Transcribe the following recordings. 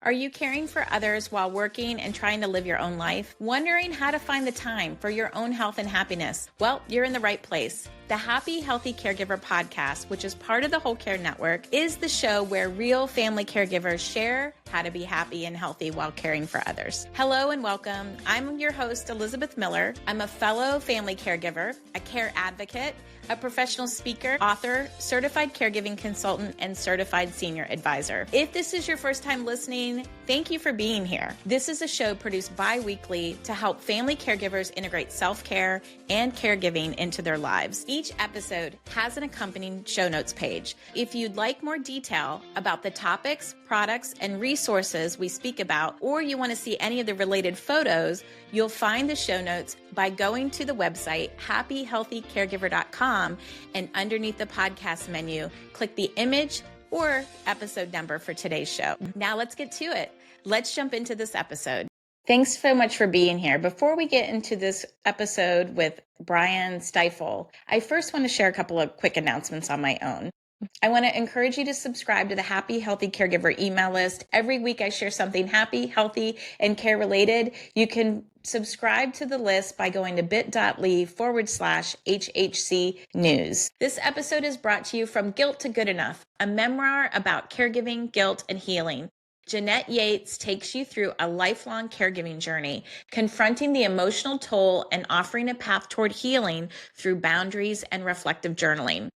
Are you caring for others while working and trying to live your own life? Wondering how to find the time for your own health and happiness? Well, you're in the right place. The Happy Healthy Caregiver podcast, which is part of the Whole Care Network, is the show where real family caregivers share how to be happy and healthy while caring for others. Hello and welcome. I'm your host, Elizabeth Miller. I'm a fellow family caregiver, a care advocate, a professional speaker, author, certified caregiving consultant, and certified senior advisor. If this is your first time listening, thank you for being here. This is a show produced bi-weekly to help family caregivers integrate self-care and caregiving into their lives. Each episode has an accompanying show notes page. If you'd like more detail about the topics, products, and resources we speak about, or you want to see any of the related photos, you'll find the show notes by going to the website happyhealthycaregiver.com, and underneath the podcast menu, click the image or episode number for today's show. Now let's get to it. Let's jump into this episode. Thanks so much for being here. Before we get into this episode with Brian Stifel, I first want to share a couple of quick announcements on my own. I want to encourage you to subscribe to the Happy Healthy Caregiver email list. Every week I share something happy, healthy, and care related. You can subscribe to the list by going to bit.ly/HHC news. This episode is brought to you from Guilt to Good Enough, a memoir about caregiving, guilt, and healing. Jeanette Yates takes you through a lifelong caregiving journey, confronting the emotional toll and offering a path toward healing through boundaries and reflective journaling.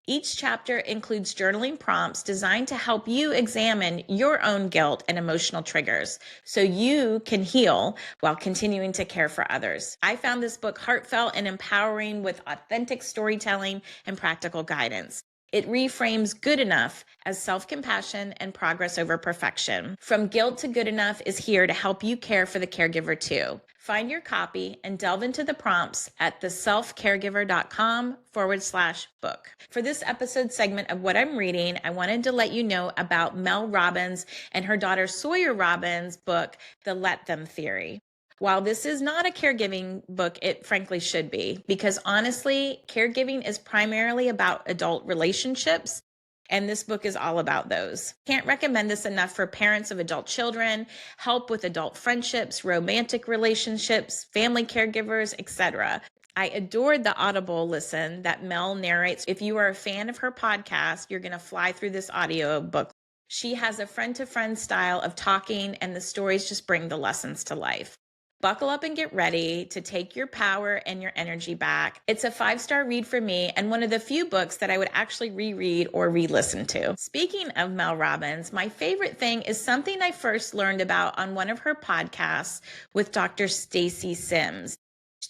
Each chapter includes journaling prompts designed to help you examine your own guilt and emotional triggers so you can heal while continuing to care for others. I found this book heartfelt and empowering with authentic storytelling and practical guidance. It reframes good enough as self-compassion and progress over perfection. From Guilt to Good Enough is here to help you care for the caregiver too. Find your copy and delve into the prompts at theselfcaregiver.com/book. For this episode segment of what I'm reading, I wanted to let you know about Mel Robbins and her daughter Sawyer Robbins' book, The Let Them Theory. While this is not a caregiving book, it frankly should be, because honestly, caregiving is primarily about adult relationships, and this book is all about those. Can't recommend this enough for parents of adult children, help with adult friendships, romantic relationships, family caregivers, etc. I adored the Audible listen that Mel narrates. If you are a fan of her podcast, you're going to fly through this audio book. She has a friend-to-friend style of talking, and the stories just bring the lessons to life. Buckle up and get ready to take your power and your energy back. It's a 5-star read for me and one of the few books that I would actually reread or re-listen to. Speaking of Mel Robbins, my favorite thing is something I first learned about on one of her podcasts with Dr. Stacy Sims.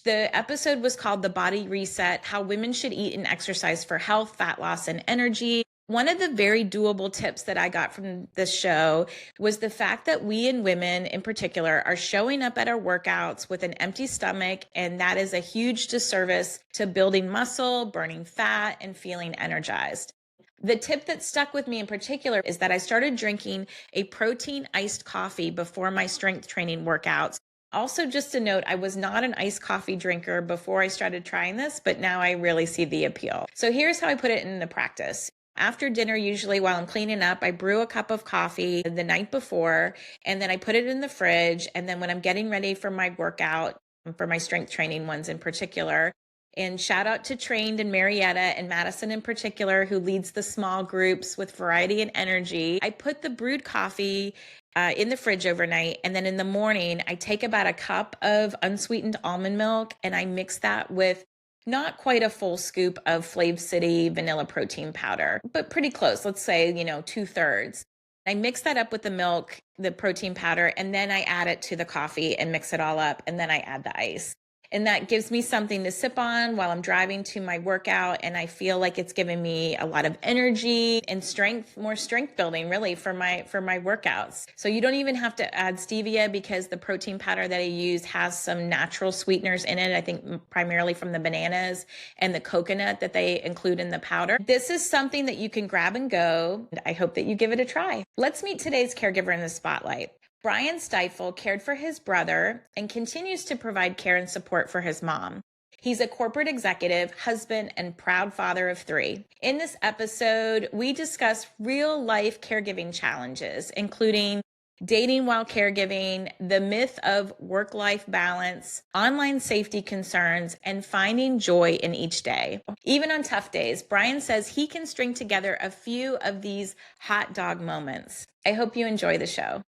The episode was called The Body Reset: How Women Should Eat and Exercise for Health, Fat Loss, and Energy. One of the very doable tips that I got from this show was the fact that we and women in particular are showing up at our workouts with an empty stomach, and that is a huge disservice to building muscle, burning fat, and feeling energized. The tip that stuck with me in particular is that I started drinking a protein iced coffee before my strength training workouts. Also, just a note, I was not an iced coffee drinker before I started trying this, but now I really see the appeal. So here's how I put it into practice. After dinner, usually while I'm cleaning up, I brew a cup of coffee the night before, and then I put it in the fridge. And then when I'm getting ready for my workout, for my strength training ones in particular, and shout out to Trained and Marietta and Madison in particular, who leads the small groups with variety and energy, I put the brewed coffee in the fridge overnight. And then in the morning, I take about a cup of unsweetened almond milk and I mix that with not quite a full scoop of Flav City vanilla protein powder, but pretty close. Let's say, 2/3. I mix that up with the milk, the protein powder, and then I add it to the coffee and mix it all up. And then I add the ice. And that gives me something to sip on while I'm driving to my workout. And I feel like it's giving me a lot of energy and strength, more strength building really for my workouts. So you don't even have to add stevia because the protein powder that I use has some natural sweeteners in it. I think primarily from the bananas and the coconut that they include in the powder. This is something that you can grab and go. I hope that you give it a try. Let's meet today's caregiver in the spotlight. Brian Stifel cared for his brother and continues to provide care and support for his mom. He's a corporate executive, husband, and proud father of 3. In this episode, we discuss real-life caregiving challenges, including dating while caregiving, the myth of work-life balance, online safety concerns, and finding joy in each day. Even on tough days, Brian says he can string together a few of these hot dog moments. I hope you enjoy the show.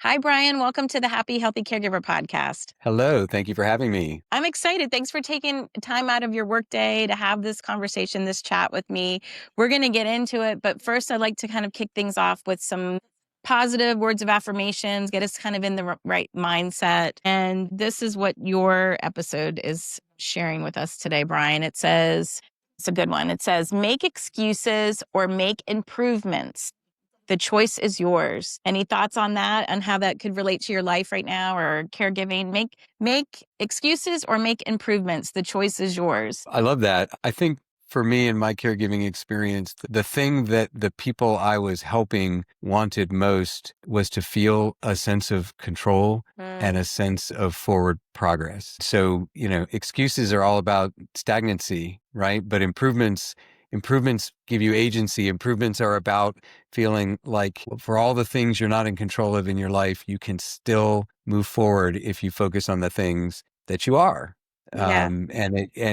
Hi, Brian. Welcome to the Happy Healthy Caregiver podcast. Hello. Thank you for having me. I'm excited. Thanks for taking time out of your workday to have this conversation, this chat with me. We're going to get into it, but first I'd like to kind of kick things off with some positive words of affirmations, get us kind of in the right mindset. And this is what your episode is sharing with us today, Brian. It says, it's a good one. It says, make excuses or make improvements. The choice is yours. Any thoughts on that and how that could relate to your life right now or caregiving? Make excuses or make improvements. The choice is yours. I love that. I think for me in my caregiving experience, the thing that the people I was helping wanted most was to feel a sense of control and a sense of forward progress. So, excuses are all about stagnancy, right? But improvements give you agency. Improvements are about feeling like for all the things you're not in control of in your life, you can still move forward if you focus on the things that you are. Yeah. And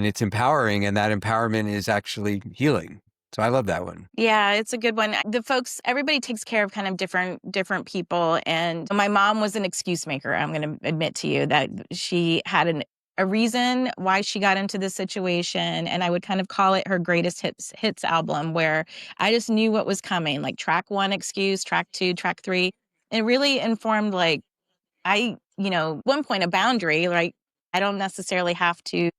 it's empowering, and that empowerment is actually healing. So I love that one. Yeah, it's a good one. The folks, everybody takes care of kind of different people. And my mom was an excuse maker. I'm going to admit to you that she had a reason why she got into this situation. And I would kind of call it her greatest hits album, where I just knew what was coming, like track 1 excuse, track 2, track 3. It really informed one point a boundary, like I don't necessarily have to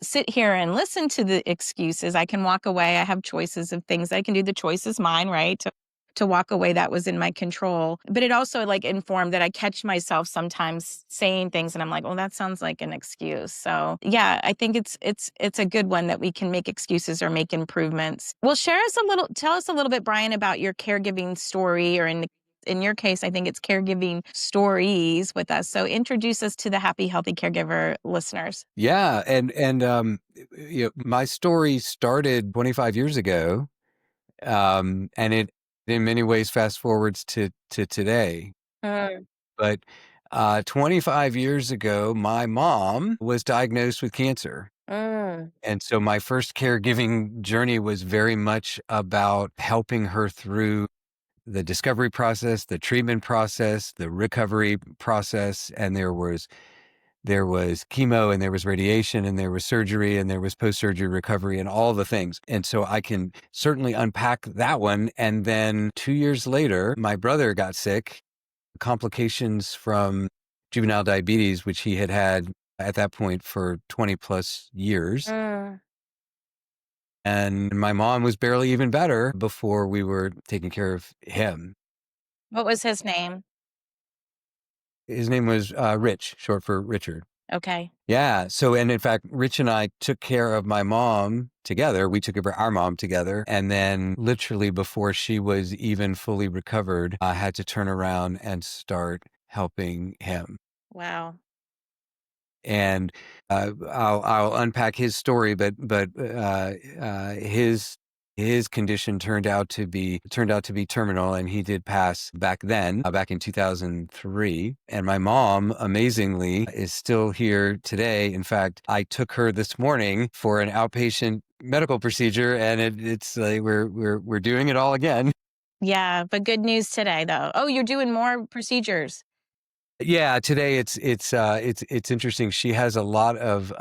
sit here and listen to the excuses. I can walk away. I have choices of things I can do. The choice is mine, right? To walk away, that was in my control. But it also informed that I catch myself sometimes saying things and I'm like, oh, that sounds like an excuse. So yeah, I think it's a good one that we can make excuses or make improvements. Well, tell us a little bit, Brian, about your caregiving story, or in your case, I think it's caregiving stories with us. So introduce us to the Happy Healthy Caregiver listeners. Yeah. My story started 25 years ago. And it in many ways fast forwards to today. Mm, But 25 years ago, my mom was diagnosed with cancer. mm. And so my first caregiving journey was very much about helping her through the discovery process, the treatment process, the recovery process. And there was chemo, and there was radiation, and there was surgery, and there was post-surgery recovery, and all the things. And so I can certainly unpack that one. And then 2 years later, my brother got sick, complications from juvenile diabetes, which he had at that point for 20 plus years. Mm. And my mom was barely even better before we were taking care of him. What was his name? His name was Rich, short for Richard. Okay. Yeah. So, and in fact, Rich and I took care of my mom together. We took care of our mom together. And then literally before she was even fully recovered, I had to turn around and start helping him. Wow. And I'll unpack his story, but his condition turned out to be terminal, and he did pass back then, back in 2003. And my mom, amazingly, is still here today. In fact, I took her this morning for an outpatient medical procedure, and it's like we're doing it all again. Yeah, but good news today, though. Oh, you're doing more procedures. Yeah, today it's interesting. She has a lot of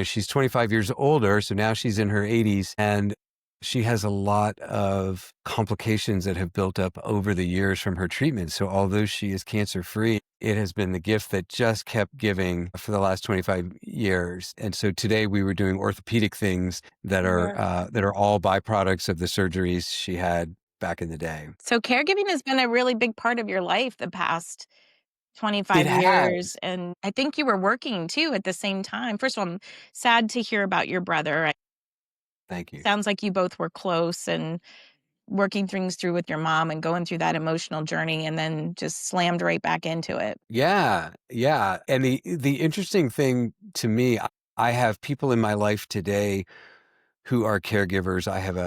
she's 25 years older, so now she's in her 80s, and she has a lot of complications that have built up over the years from her treatment. So although she is cancer free, it has been the gift that just kept giving for the last 25 years. And so today we were doing orthopedic things that are all byproducts of the surgeries she had back in the day. So caregiving has been a really big part of your life the past It 25 has. years. And I think you were working too at the same time. First of all, I'm sad to hear about your brother. Thank you. Sounds like you both were close and working things through with your mom and going through that emotional journey, and then just slammed right back into it. Yeah, yeah. And the interesting thing to me, I have people in my life today who are caregivers. I have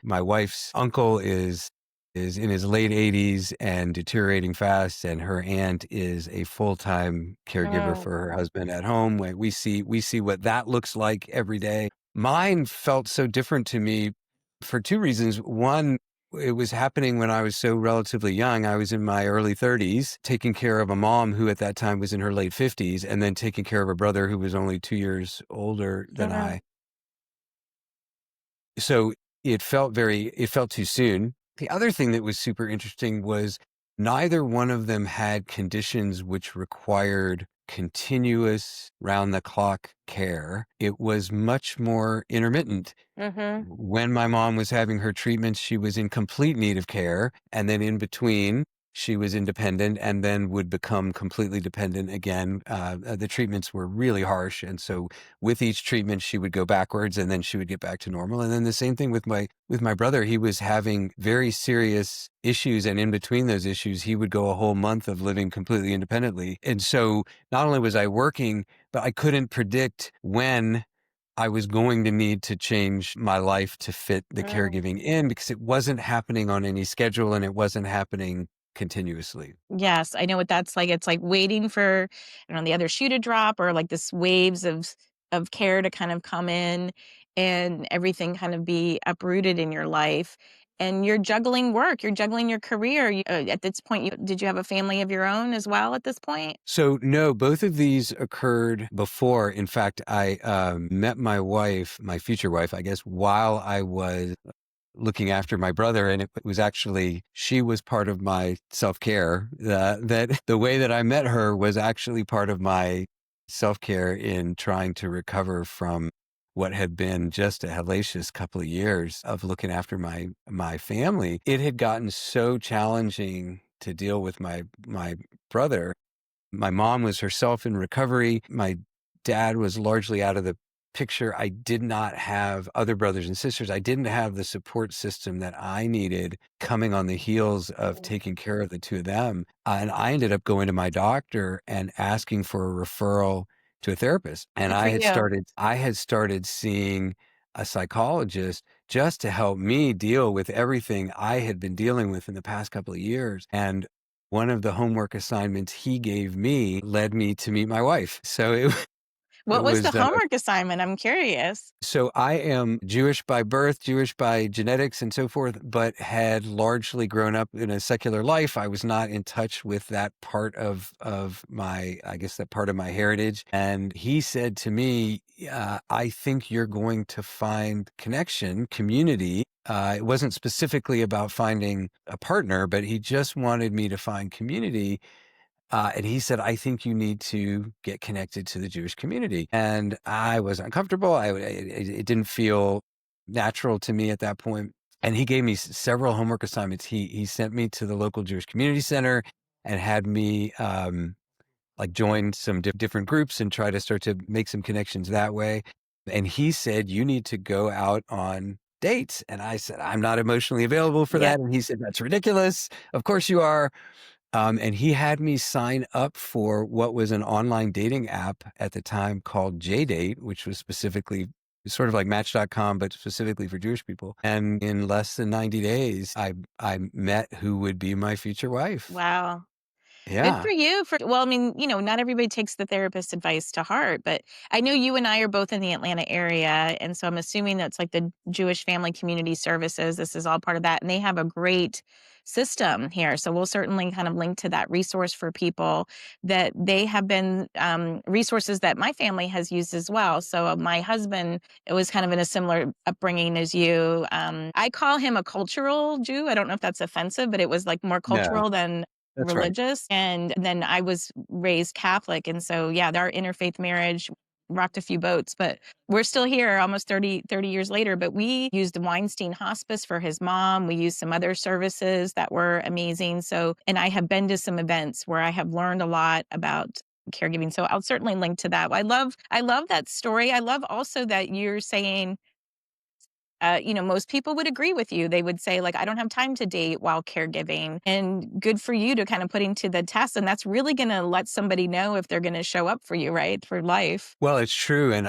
my wife's uncle is is in his late 80s and deteriorating fast, and her aunt is a full-time caregiver Oh, for her husband at home. We see what that looks like every day. Mine felt so different to me for two reasons. One, it was happening when I was so relatively young. I was in my early 30s, taking care of a mom who at that time was in her late 50s, and then taking care of a brother who was only 2 years older than mhm, I. So it felt too soon. The other thing that was super interesting was neither one of them had conditions which required continuous round the clock care. It was much more intermittent. mhm. When my mom was having her treatments, she was in complete need of care. And then in between, she was independent and then would become completely dependent again. The treatments were really harsh. And so with each treatment, she would go backwards and then she would get back to normal. And then the same thing with my brother. He was having very serious issues. And in between those issues, he would go a whole month of living completely independently. And so not only was I working, but I couldn't predict when I was going to need to change my life to fit the Mm. caregiving in because it wasn't happening on any schedule and it wasn't happening continuously. Yes, I know what that's like. It's like waiting for, the other shoe to drop or like this waves of care to kind of come in and everything kind of be uprooted in your life. And you're juggling work, you're juggling your career. At this point, did you have a family of your own as well at this point? So no, both of these occurred before. In fact, I met my wife, my future wife, I guess, while I was looking after my brother. And it was actually, she was part of my self-care. That the way that I met her was actually part of my self-care in trying to recover from what had been just a hellacious couple of years of looking after my family. It had gotten so challenging to deal with my brother. My mom was herself in recovery. My dad was largely out of the picture. I did not have other brothers and sisters. I didn't have the support system that I needed coming on the heels of Mm. taking care of the two of them. And I ended up going to my doctor and asking for a referral to a therapist. And Good for you. I had started seeing a psychologist just to help me deal with everything I had been dealing with in the past couple of years. And one of the homework assignments he gave me led me to meet my wife. So it What was the was homework assignment? I'm curious. so I am Jewish by birth, Jewish by genetics and so forth, but had largely grown up in a secular life. I was not in touch with that part of my, I guess, that part of my heritage. And he said to me, I think you're going to find connection, community. It wasn't specifically about finding a partner, but he just wanted me to find community. And he said, I think you need to get connected to the Jewish community. And I was uncomfortable. It didn't feel natural to me at that point. And he gave me several homework assignments. He sent me to the local Jewish community center and had me like join some different groups and try to start to make some connections that way. And he said, you need to go out on dates. And I said, I'm not emotionally available for Yeah. that. And he said, that's ridiculous. Of course you are. And he had me sign up for what was an online dating app at the time called JDate, which was specifically sort of like Match.com, but specifically for Jewish people. And in less than 90 days, I met who would be my future wife. Wow. Good Yeah. for you for well, not everybody takes the therapist's advice to heart, but I know you and I are both in the Atlanta area, and so I'm assuming that's like the Jewish Family Community Services. This is all part of that, and they have a great system here. So we'll certainly kind of link to that resource for people that they have been resources that my family has used as well. So my husband, it was kind of in a similar upbringing as you. I call him a cultural Jew. I don't know if that's offensive, but it was like more No, cultural than that's right. religious, and then I was raised Catholic, and so, yeah, our interfaith marriage rocked a few boats, but we're still here almost thirty years later, but we used the Weinstein Hospice for his mom, we used some other services that were amazing, so and I have been to some events where I have learned a lot about caregiving, so I'll certainly link to that. I love that story. I love also that you're saying most people would agree with you. They would say, like, I don't have time to date while caregiving. And good for you to kind of putting to the test. And that's really going to let somebody know if they're going to show up for you, right? For life. Well, it's true. And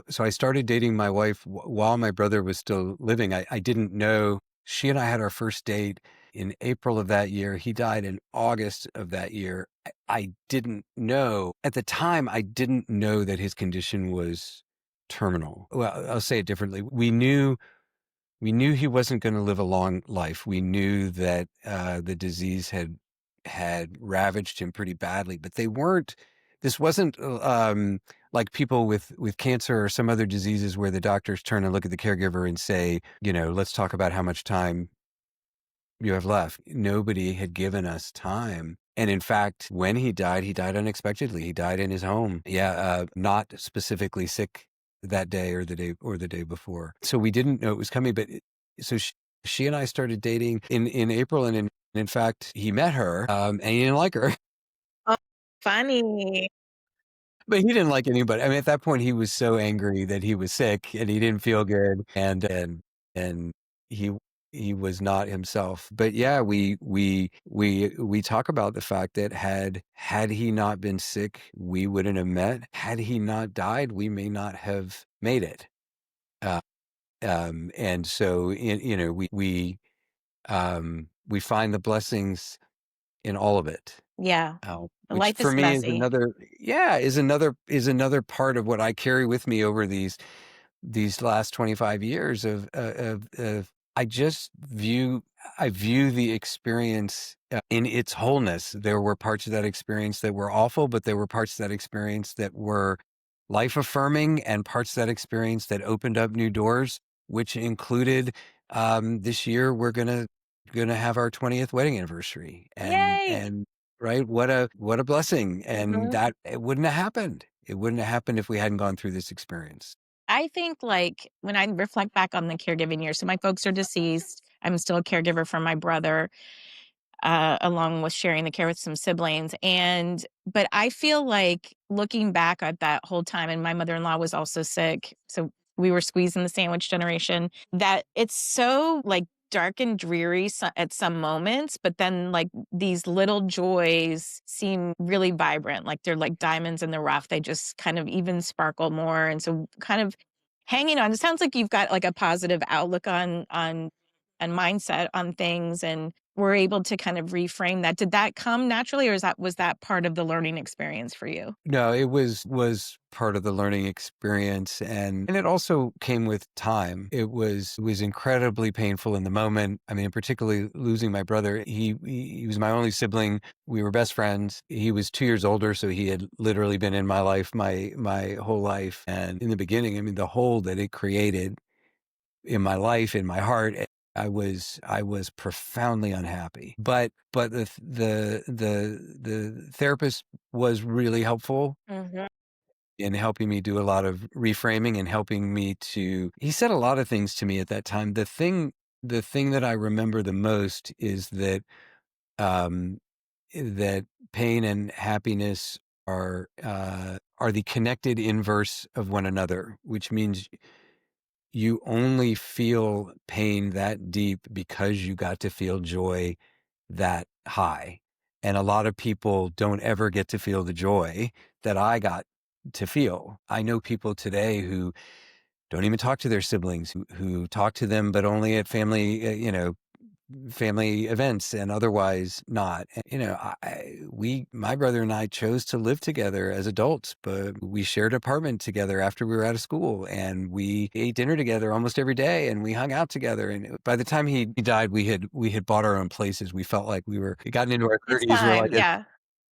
so I started dating my wife while my brother was still living. I didn't know She and I had our first date in April of that year. He died in August of that year. I didn't know at the time, I didn't know that his condition was terminal. Well, I'll say it differently. We knew he wasn't going to live a long life. We knew that the disease had ravaged him pretty badly, but they weren't. This wasn't like people with cancer or some other diseases where the doctors turn and look at the caregiver and say, let's talk about how much time you have left. Nobody had given us time. And in fact, when he died unexpectedly. He died in his home. Yeah, not specifically sick that day or the day before. So we didn't know it was coming. But so she and I started dating in April, and in fact, he met her, and he didn't like her. Oh, funny. But he didn't like anybody. I mean, at that point, he was so angry that he was sick and he didn't feel good, and he he was not himself. But yeah, we talk about the fact that had he not been sick, we wouldn't have met. Had he not died, we may not have made it. Uh, and so, we find the blessings in all of it. Yeah. Which Life for is me is messy. another part of what I carry with me over these last 25 years of I just view the experience in its wholeness. There were parts of that experience that were awful, but there were parts of that experience that were life affirming, and parts of that experience that opened up new doors, which included this year we're gonna have our 20th wedding anniversary, and Yay. and right, what a blessing, and Mhm. that it wouldn't have happened. It wouldn't have happened if we hadn't gone through this experience. I think, like, when I reflect back on the caregiving years, so my folks are deceased. I'm still a caregiver for my brother, along with sharing the care with some siblings. But I feel like looking back at that whole time, and my mother-in-law was also sick. So we were squeezed in the sandwich generation, that it's so like dark and dreary at some moments, but then like these little joys seem really vibrant. Like they're like diamonds in the rough. They just kind of even sparkle more. And so kind of hanging on. It sounds like you've got like a positive outlook on and mindset on things, and we're able to kind of reframe that. Did that come naturally, or was that part of the learning experience for you? No, it was part of the learning experience, and it also came with time. It was incredibly painful in the moment. I mean, particularly losing my brother. He was my only sibling. We were best friends. He was 2 years older, so he had literally been in my life my whole life. And in the beginning, I mean, the hole that it created in my life, in my heart, I was profoundly unhappy. But the therapist was really helpful Mhm. in helping me do a lot of reframing and helping me to. He said a lot of things to me at that time. The thing that I remember the most is um that pain and happiness are the connected inverse of one another, which means you only feel pain that deep because you got to feel joy that high. And a lot of people don't ever get to feel the joy that I got to feel. I know people today who don't even talk to their siblings, who talk to them, but only at family events and otherwise not. And, my brother and I chose to live together as adults, but we shared an apartment together after we were out of school, and we ate dinner together almost every day, and we hung out together. And by the time he died, we had bought our own places. We felt like we were gotten into our It's 30s. We're like, time, yeah.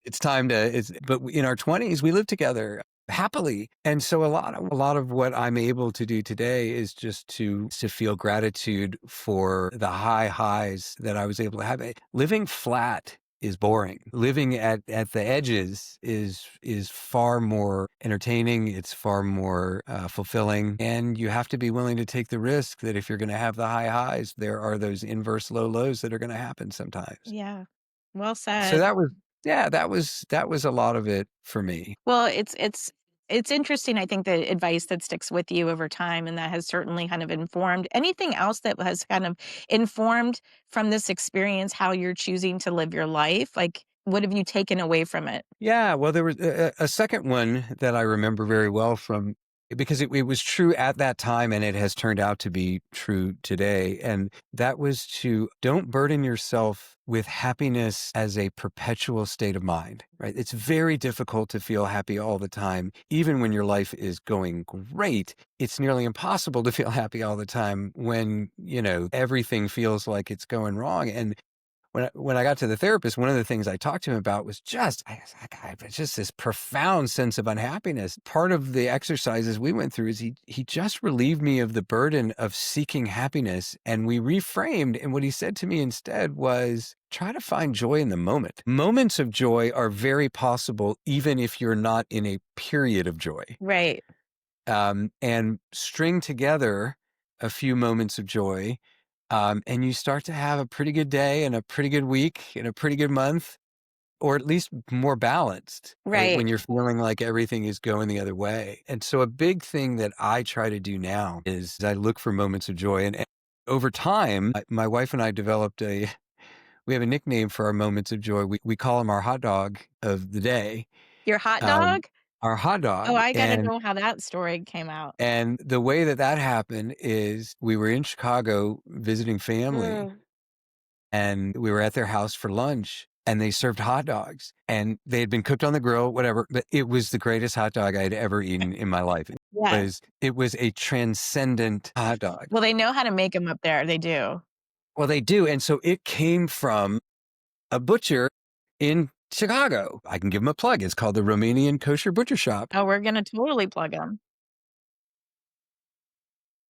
it's time to but in our 20s we lived together happily. And so a lot of what I'm able to do today is just to feel gratitude for the high highs that I was able to have. Living flat is boring. Living at the edges is far more entertaining. It's far more fulfilling, and you have to be willing to take the risk that if you're going to have the high highs, there are those inverse low lows that are going to happen sometimes. Yeah. Well So said. that was yeah, that was a lot of it for me. Well, it's interesting, I think, the advice that sticks with you over time, and that has certainly kind of informed anything else that has kind of informed from this experience how you're choosing to live your life. Like, what have you taken away from it? Yeah, well, there was a second one that I remember very well from because it was true at that time and it has turned out to be true today. And that was to don't burden yourself with happiness as a perpetual state of mind, right? It's very difficult to feel happy all the time. Even when your life is going great, it's nearly impossible to feel happy all the time when, everything feels like it's going wrong. And when I got to the therapist, one of the things I talked to him about was just this profound sense of unhappiness. Part of the exercises we went through is he just relieved me of the burden of seeking happiness, and we reframed. And what he said to me instead was, try to find joy in the moment. Moments of joy are very possible, even if you're not in a period of joy. Right. And string together a few moments of joy. And you start to have a pretty good day and a pretty good week and a pretty good month, or at least more balanced, right? Right. When you're feeling like everything is going the other way. And so a big thing that I try to do now is I look for moments of joy. And over time, my wife and I developed we have a nickname for our moments of joy. We call them our hot dog of the day, Your hot um, dog? our hot Oh, dog. I gotta know how that story came out. And the way that happened is we were in Chicago visiting family, Mm. and we were at their house for lunch, and they served hot dogs, and they had been cooked on the grill, whatever, but it was the greatest hot dog I'd ever eaten in my life. Yeah. It was a transcendent hot dog. Well, they know how to make them up there. They do. Well, they do, and so it came from a butcher in Chicago. I can give them a plug. It's called the Romanian Kosher Butcher Shop. Oh, we're gonna totally plug them.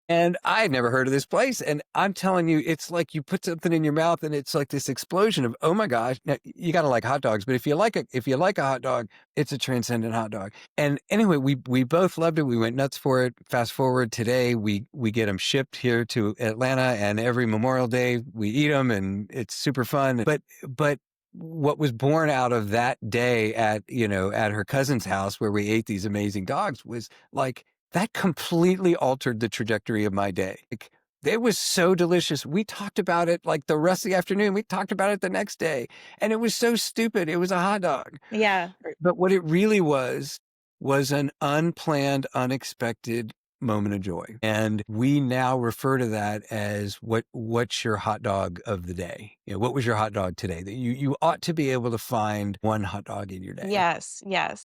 And I had never heard of this place. And I'm telling you, it's like you put something in your mouth and it's like this explosion of, oh my gosh. Now, you got to like hot dogs, but if you like a hot dog, it's a transcendent hot dog. And anyway, we both loved it. We went nuts for it. Fast forward today, we get them shipped here to Atlanta, and every Memorial Day we eat them, and it's super fun. But what was born out of that day at her cousin's house where we ate these amazing dogs was like, that completely altered the trajectory of my day. Like, it was so delicious. We talked about it like the rest of the afternoon. We talked about it the next day. And it was so stupid. It was a hot dog. Yeah. But what it really was an unplanned, unexpected moment of joy. And we now refer to that as what's your hot dog of the day? What was your hot dog today? That you ought to be able to find one hot dog in your day. Yes, yes.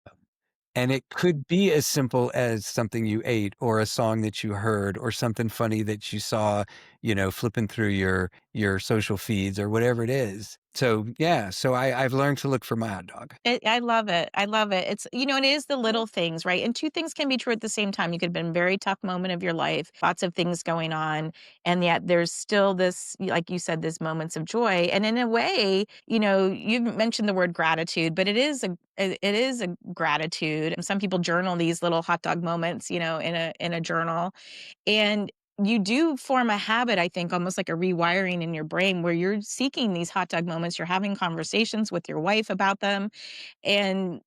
And it could be as simple as something you ate, or a song that you heard, or something funny that you saw, flipping through your social feeds, or whatever it is. So yeah, I've learned to look for my hot dog. I love it. I love it. It's, it is the little things, right? And two things can be true at the same time. You could have been a very tough moment of your life, lots of things going on, and yet there's still this, like you said, this moments of joy. And in a way, you've mentioned the word gratitude, but it is a gratitude. And some people journal these little hot dog moments, in a journal. And you do form a habit, I think, almost like a rewiring in your brain where you're seeking these hot dog moments. You're having conversations with your wife about them, and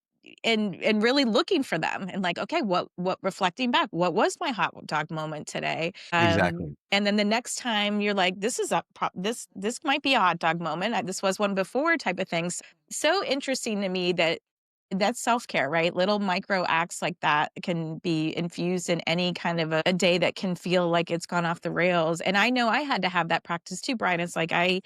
and really looking for them, and like, okay, what reflecting back, what was my hot dog moment today? Exactly. And then the next time you're like, this is this might be a hot dog moment. This was one before, type of things. So interesting to me that that's self-care, right? Little micro acts like that can be infused in any kind of a day that can feel like it's gone off the rails. And I know I had to have that practice too, Brian. It's like I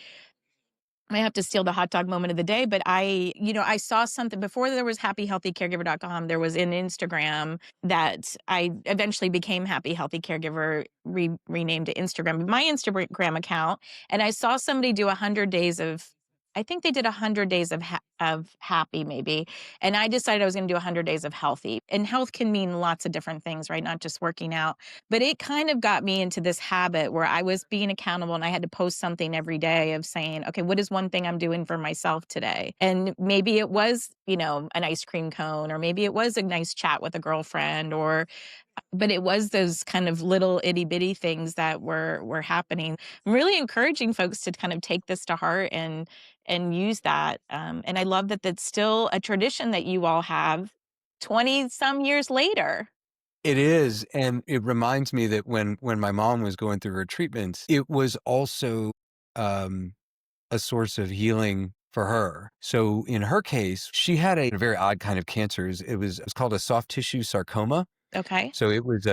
have to steal the hot dog moment of the day, but I saw something before there was happyhealthycaregiver.com. There was an Instagram that I eventually became Happy Healthy Caregiver, renamed to Instagram, my Instagram account. And I saw somebody do 100 days I think they did 100 days of happy, maybe. And I decided I was going to do 100 days of healthy. And health can mean lots of different things, right? Not just working out. But it kind of got me into this habit where I was being accountable, and I had to post something every day of saying, okay, what is one thing I'm doing for myself today? And maybe it was, an ice cream cone, or maybe it was a nice chat with a girlfriend, but it was those kind of little itty bitty things that were happening. I'm really encouraging folks to kind of take this to heart and use that. And I love that that's still a tradition that you all have 20 some years later. It is. And it reminds me that when my mom was going through her treatments, it was also a source of healing for her. So in her case, she had a very odd kind of cancer. It was called a soft tissue sarcoma. Okay. So it was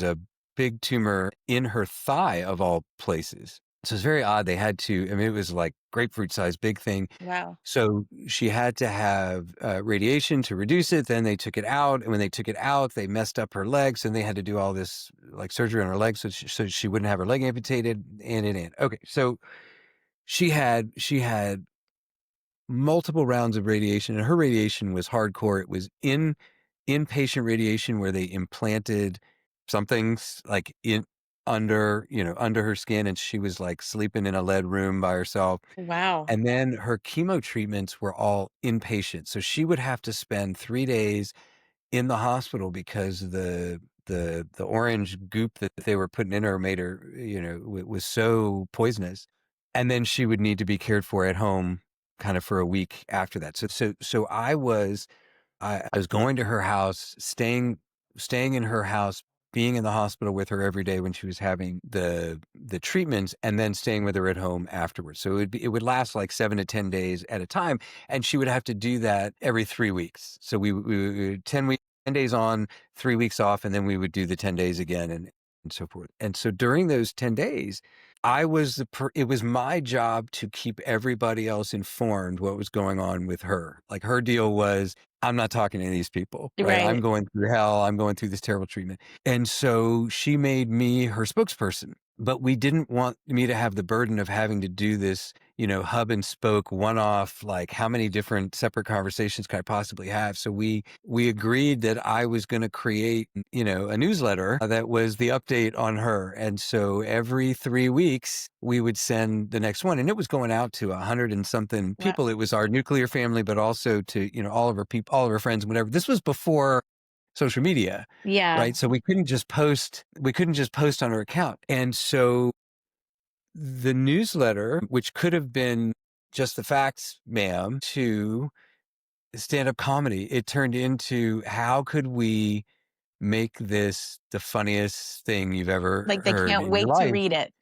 a big tumor in her thigh of all places. So it's very odd. They had to, I mean, it was like grapefruit size, big thing. Wow. So she had to have radiation to reduce it. Then they took it out. And when they took it out, they messed up her legs and they had to do all this like surgery on her legs so she wouldn't have her leg amputated and. Okay. So she had multiple rounds of radiation and her radiation was hardcore. It was inpatient radiation where they implanted something like in under her skin and she was like sleeping in a lead room by herself. Wow. And then her chemo treatments were all inpatient. So she would have to spend 3 days in the hospital because the orange goop that they were putting in her made her, was so poisonous. And then she would need to be cared for at home kind of for a week after that. So I was going to her house, staying in her house, being in the hospital with her every day when she was having the treatments, and then staying with her at home afterwards. So it would last like 7 to 10 days at a time, and she would have to do that every 3 weeks. So we would 10 weeks, 10 days on, 3 weeks off, and then we would do the 10 days again, and so forth. And so during those 10 days, it was my job to keep everybody else informed what was going on with her. Like her deal was, I'm not talking to these people, right? I'm Right. going through hell. I'm going through this terrible treatment. And so she made me her spokesperson, but we didn't want me to have the burden of having to do this, hub and spoke one off, like how many different separate conversations could I possibly have? So we agreed that I was going to create, a newsletter that was the update on her. And so every 3 weeks we would send the next one and it was going out to 100 and something Wow. people. It was our nuclear family, but also to, all of our people, all of our friends, whatever. This was before social media, Yeah. right? So we couldn't just post on her account. And so the newsletter, which could have been just the facts, ma'am, to stand-up comedy, it turned into how could we make this the funniest thing you've ever Like they heard can't in your wait to life read it.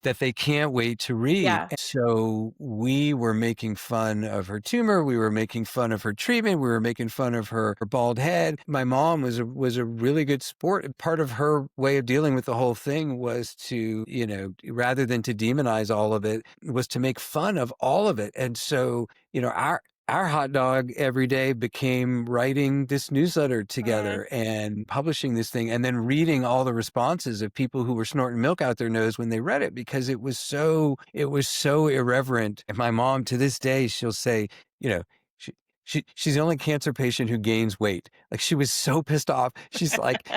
that they can't wait to read. Yeah. And so we were making fun of her tumor. We were making fun of her treatment. We were making fun of her bald head. My mom was a really good sport. Part of her way of dealing with the whole thing was to, rather than to demonize all of it, was to make fun of all of it. And so, our hot dog every day became writing this newsletter Mm. together and publishing this thing and then reading all the responses of people who were snorting milk out their nose when they read it because it was so irreverent. And my mom to this day, she'll say, you know, she's the only cancer patient who gains weight. Like she was so pissed off. She's like,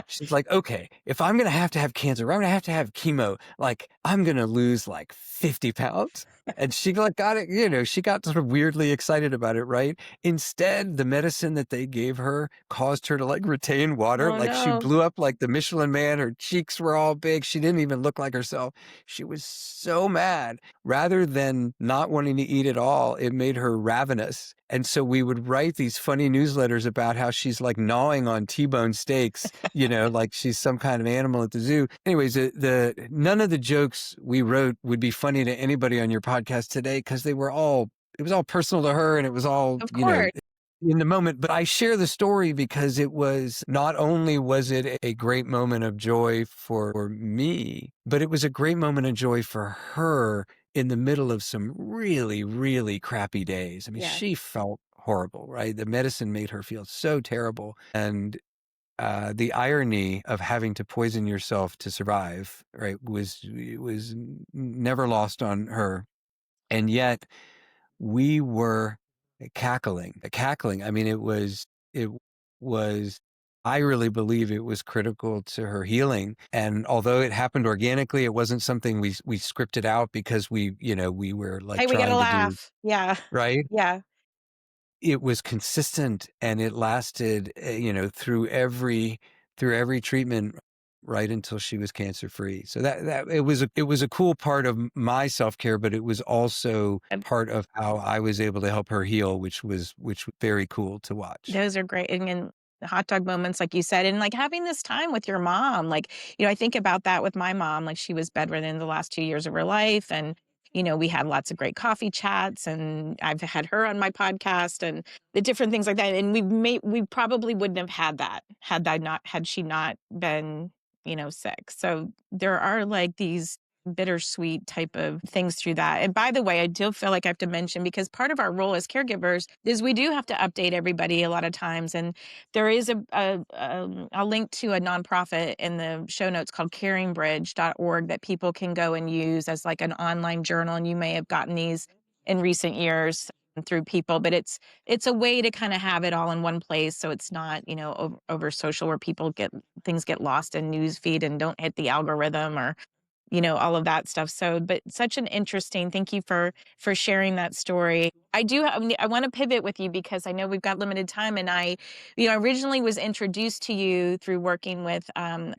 okay, if I'm going to have cancer, I'm going to have chemo, like I'm going to lose like 50 pounds. And she like got it, she got sort of weirdly excited about it, right? Instead, the medicine that they gave her caused her to like retain water. Oh Like she no. blew up like the Michelin man. Her cheeks were all big. She didn't even look like herself. She was so mad. Rather than not wanting to eat at all, it made her ravenous. And so we would write these funny newsletters about how she's like gnawing on T-bone steaks, like she's some kind of animal at the zoo. Anyways, the none of the jokes we wrote would be funny to anybody on your podcast today because it was all personal to her and it was all, Of course. in the moment. But I share the story because it was not only was it a great moment of joy for me, but it was a great moment of joy for her in the middle of some really, really crappy days. I mean, Yeah. she felt horrible, right? The medicine made her feel so terrible. And the irony of having to poison yourself to survive, right, was never lost on her. And yet we were cackling. I mean, it was, I really believe it was critical to her healing. And although it happened organically, it wasn't something we scripted out because we were like Hey, we gotta trying to do, laugh. Yeah. right? Yeah. It was consistent and it lasted, through every treatment right until she was cancer free. So that it was a cool part of my self-care, but it was also And part of how I was able to help her heal, which was very cool to watch. those are great. And the hot dog moments, like you said, and like having this time with your mom. Like, I think about that with my mom. Like she was bedridden the last 2 years of her life. And we had lots of great coffee chats, and I've had her on my podcast and the different things like that. And we probably wouldn't have had that had she not been, sick. So there are like these bittersweet type of things through that. And by the way, I do feel like I have to mention, because part of our role as caregivers is we do have to update everybody a lot of times. And there is a link to a nonprofit in the show notes called caringbridge.org that people can go and use as like an online journal. And you may have gotten these in recent years through people, but it's a way to kind of have it all in one place, so it's not, over social, where things get lost in news feed and don't hit the algorithm, or all of that stuff. So, but such an interesting, thank you for sharing that story. I want to pivot with you because I know we've got limited time, and originally was introduced to you through working with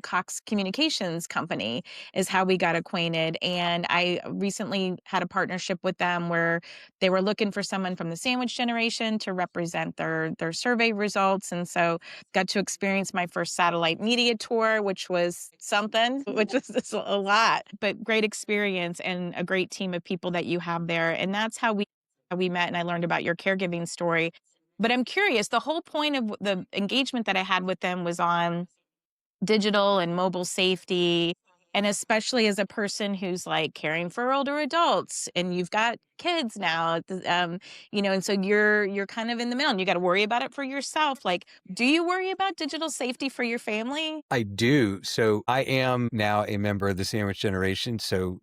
Cox Communications Company is how we got acquainted. And I recently had a partnership with them where they were looking for someone from the sandwich generation to represent their survey results. And so got to experience my first satellite media tour, which was something, which was just a lot, but great experience and a great team of people that you have there. And that's how we met, and I learned about your caregiving story. But I'm curious, the whole point of the engagement that I had with them was on digital and mobile safety. And especially as a person who's like caring for older adults, and you've got kids now, and so you're kind of in the middle, and you got to worry about it for yourself. Like, do you worry about digital safety for your family? I do. So I am now a member of the sandwich generation. So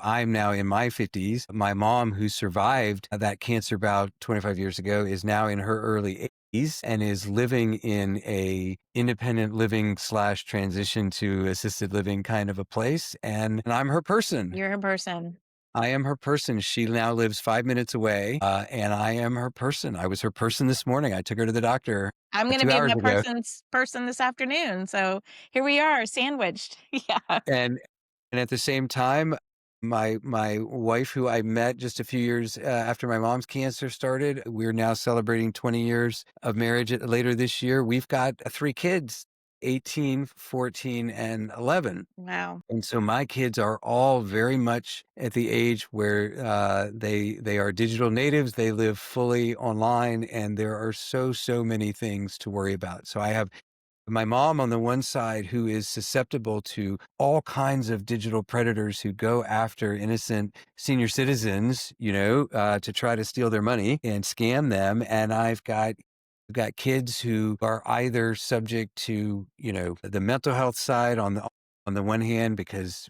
I'm now in my 50s. My mom, who survived that cancer about 25 years ago, is now in her early 80s and is living in a independent living / transition to assisted living kind of a place. And I'm her person. You're a person. I am her person. She now lives 5 minutes away, and I am her person. I was her person this morning. I took her to the doctor I'm going to 2 be hours that ago. person's person this afternoon. So here we are, sandwiched. Yeah. And at the same time, my wife, who I met just a few years after my mom's cancer started, we're now celebrating 20 years of marriage later this year. We've got 3 kids, 18, 14, and 11. Wow. And so my kids are all very much at the age where they are digital natives. They live fully online, and there are so many things to worry about. So I have my mom on the one side, who is susceptible to all kinds of digital predators who go after innocent senior citizens, to try to steal their money and scam them. And I've got kids who are either subject to, the mental health side on the one hand, because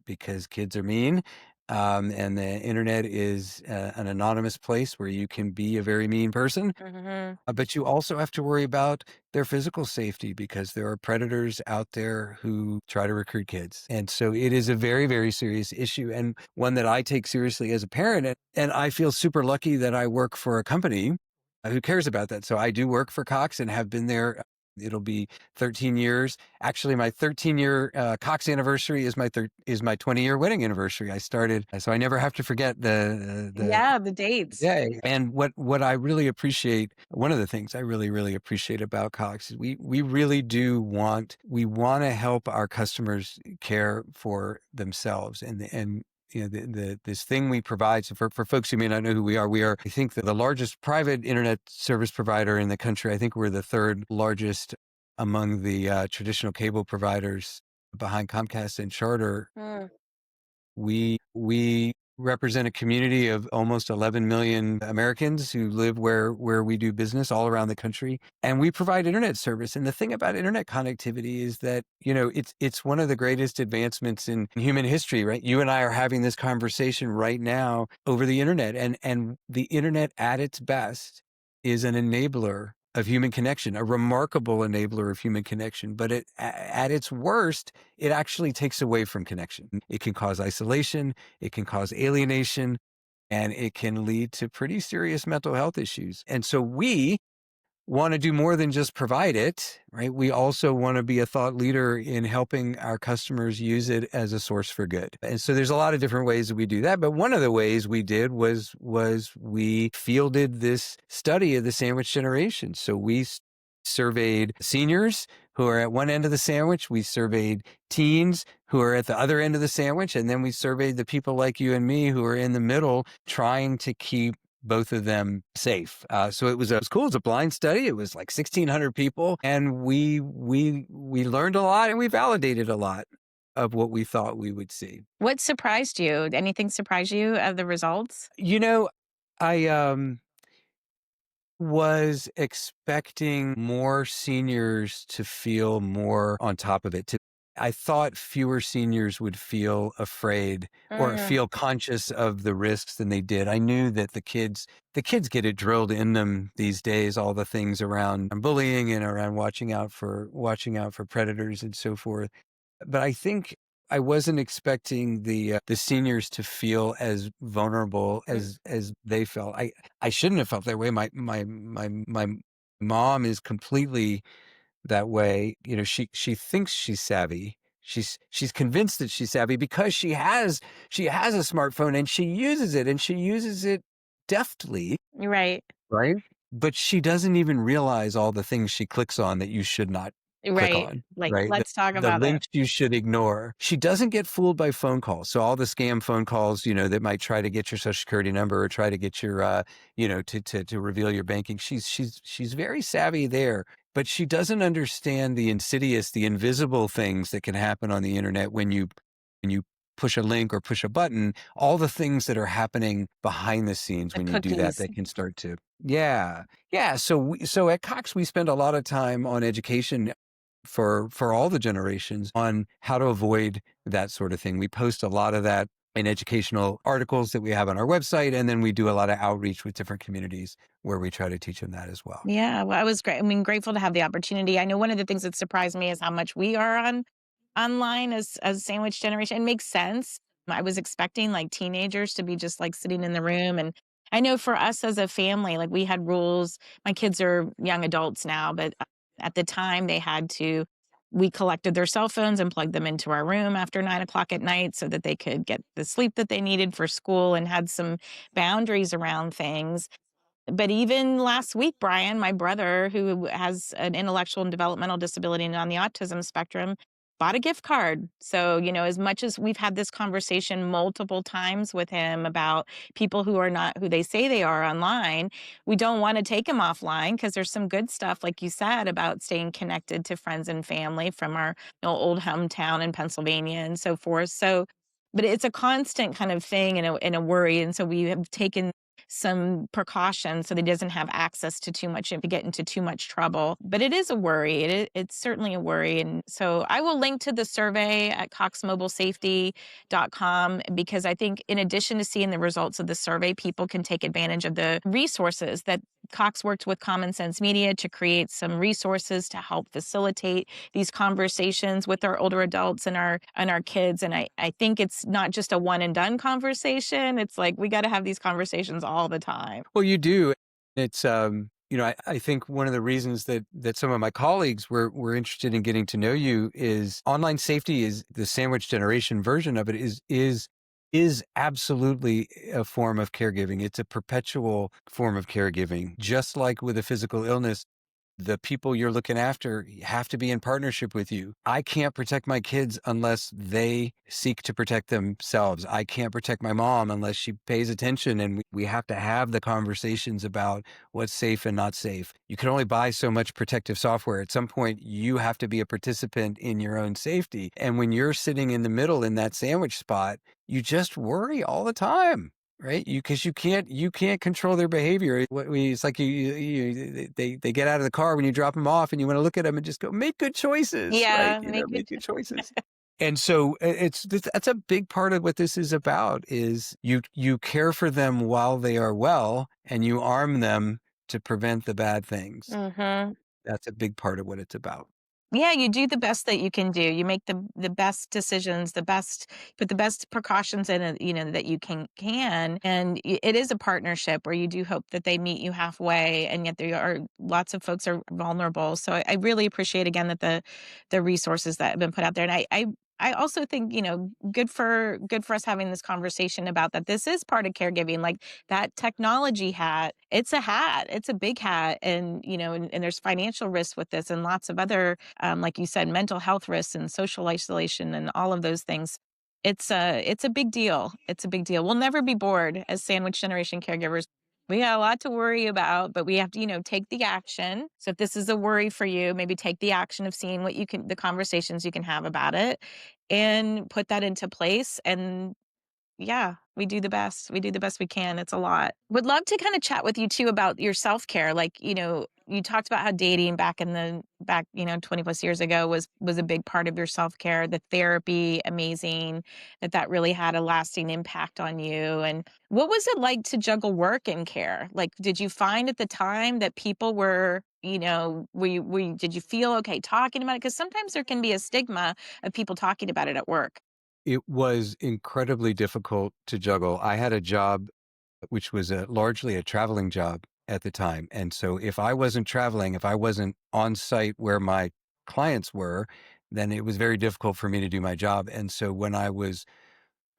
kids are mean. And the internet is an anonymous place where you can be a very mean person. Hmm. But you also have to worry about their physical safety, because there are predators out there who try to recruit kids. And so it is a very, very serious issue, and one that I take seriously as a parent. And I feel super lucky that I work for a company who cares about that. So I do work for Cox and have been there. It'll be 13 years. Actually, my 13-year Cox anniversary is my 20-year wedding anniversary. I started, so I never have to forget the Yeah, the dates. yeah, and what I really appreciate, one of the things I really, really appreciate about Cox is we really do want to help our customers care for themselves, and this thing we provide. So for folks who may not know who we are, I think, the largest private internet service provider in the country. I think we're the third largest among the traditional cable providers, behind Comcast and Charter. Mm. We represent a community of almost 11 million Americans who live where we do business all around the country, and we provide internet service. And the thing about internet connectivity is that, it's one of the greatest advancements in human history, right? You and I are having this conversation right now over the internet, and the internet at its best is an enabler of human connection, a remarkable enabler of human connection. But at its worst, it actually takes away from connection. It can cause isolation, it can cause alienation, and it can lead to pretty serious mental health issues. And so we want to do more than just provide it, right? We also want to be a thought leader in helping our customers use it as a source for good. And so there's a lot of different ways that we do that. But one of the ways we did was we fielded this study of the sandwich generation. So we surveyed seniors who are at one end of the sandwich. We surveyed teens who are at the other end of the sandwich. And then we surveyed the people like you and me who are in the middle, trying to keep both of them safe. So it was cool. It was a blind study. It was like 1,600 people, and we learned a lot, and we validated a lot of what we thought we would see. What surprised you? Anything surprise you of the results? You know, I was expecting more seniors to feel more on top of it. I thought fewer seniors would feel afraid or Mm, feel conscious of the risks than they did. I knew that the kids get it drilled in them these days, all the things around bullying and around watching out for predators and so forth. But I think I wasn't expecting the seniors to feel as vulnerable mm, as they felt. I shouldn't have felt that way. My mom is completely that way. You know, she thinks she's savvy. She's convinced that she's savvy because she has a smartphone and she uses it deftly, right, right? But she doesn't even realize all the things she clicks on that you should not click right. on, Like, right? let's talk The about this. links you should ignore. She doesn't get fooled by phone calls. So all the scam phone calls, you know, that might try to get your social security number or try to get your, you know, to reveal your banking. She's very savvy there, but she doesn't understand the insidious, the invisible things that can happen on the internet when you push a link or push a button, all the things that are happening behind the scenes The when you do that, cookies. that can start to, yeah. Yeah. So at Cox, we spend a lot of time on education for all the generations on how to avoid that sort of thing. We post a lot of that in educational articles that we have on our website. And then we do a lot of outreach with different communities where we try to teach them that as well. Yeah, well, I was great. I mean, grateful to have the opportunity. I know one of the things that surprised me is how much we are online as sandwich generation. It makes sense. I was expecting like teenagers to be just like sitting in the room. And I know for us as a family, like we had rules. My kids are young adults now, but at the time we collected their cell phones and plugged them into our room after 9 o'clock at night so that they could get the sleep that they needed for school and had some boundaries around things. But even last week, Brian, my brother, who has an intellectual and developmental disability and on the autism spectrum, bought a gift card. So, as much as we've had this conversation multiple times with him about people who are not who they say they are online, we don't want to take him offline because there's some good stuff, like you said, about staying connected to friends and family from our old hometown in Pennsylvania and so forth. So, but it's a constant kind of thing and a worry. And so we have taken some precautions so that he doesn't have access to too much and to get into too much trouble. But it is a worry. It's certainly a worry. And so I will link to the survey at coxmobilesafety.com because I think in addition to seeing the results of the survey, people can take advantage of the resources that Cox worked with Common Sense Media to create some resources to help facilitate these conversations with our older adults and our kids. And I think it's not just a one and done conversation. It's like we got to have these conversations all the time. Well, you do. It's, you know, I think one of the reasons that some of my colleagues were interested in getting to know you is online safety is the sandwich generation version of it is absolutely a form of caregiving. It's a perpetual form of caregiving. Just like with a physical illness, the people you're looking after have to be in partnership with you. I can't protect my kids unless they seek to protect themselves. I can't protect my mom unless she pays attention. And we have to have the conversations about what's safe and not safe. You can only buy so much protective software. At some point, you have to be a participant in your own safety. And when you're sitting in the middle in that sandwich spot, you just worry all the time. Right, because you can't control their behavior. It's like they get out of the car when you drop them off, and you want to look at them and just go, make good choices, right? Yeah, You know, make it make good choices. And so that's a big part of what this is about. Is you care for them while they are well, and you arm them to prevent the bad things. Mhm. That's a big part of what it's about. Yeah, you do the best that you can do. You make the best decisions, put the best precautions in it, that you can. And it is a partnership where you do hope that they meet you halfway, and yet there are lots of folks are vulnerable. So I really appreciate again that the resources that have been put out there. And I I also think, good for us having this conversation about that this is part of caregiving, like that technology hat, it's a hat, it's a big hat. And, and there's financial risks with this and lots of other, like you said, mental health risks and social isolation and all of those things. It's a big deal. It's a big deal. We'll never be bored as sandwich generation caregivers. We got a lot to worry about, but we have to, take the action. So if this is a worry for you, maybe take the action of seeing the conversations you can have about it and put that into place. And yeah, we do the best. We do the best we can. It's a lot. Would love to kind of chat with you too about your self-care. Like, you talked about how dating back, 20 plus years ago was a big part of your self-care, the therapy, amazing, that really had a lasting impact on you. And what was it like to juggle work and care? Like, did you find at the time that people were, did you feel okay talking about it? Because sometimes there can be a stigma of people talking about it at work. It was incredibly difficult to juggle. I had a job which was largely a traveling job at the time. And so if I wasn't traveling, if I wasn't on site where my clients were, then it was very difficult for me to do my job. And so when I was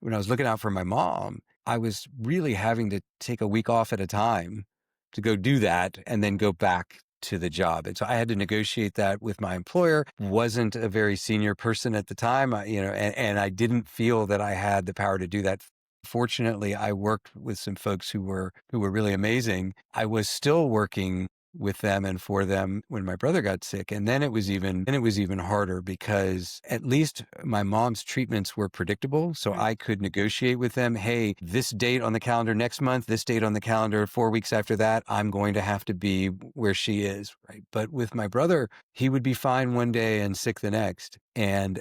looking out for my mom, I was really having to take a week off at a time to go do that and then go back to the job. And so I had to negotiate that with my employer. Wasn't a very senior person at the time, and I didn't feel that I had the power to do that. Fortunately, I worked with some folks who were really amazing. I was still working with them and for them when my brother got sick. And then it was even harder because at least my mom's treatments were predictable. So I could negotiate with them. Hey, this date on the calendar next month, this date on the calendar 4 weeks after that, I'm going to have to be where she is. Right. But with my brother, he would be fine one day and sick the next. And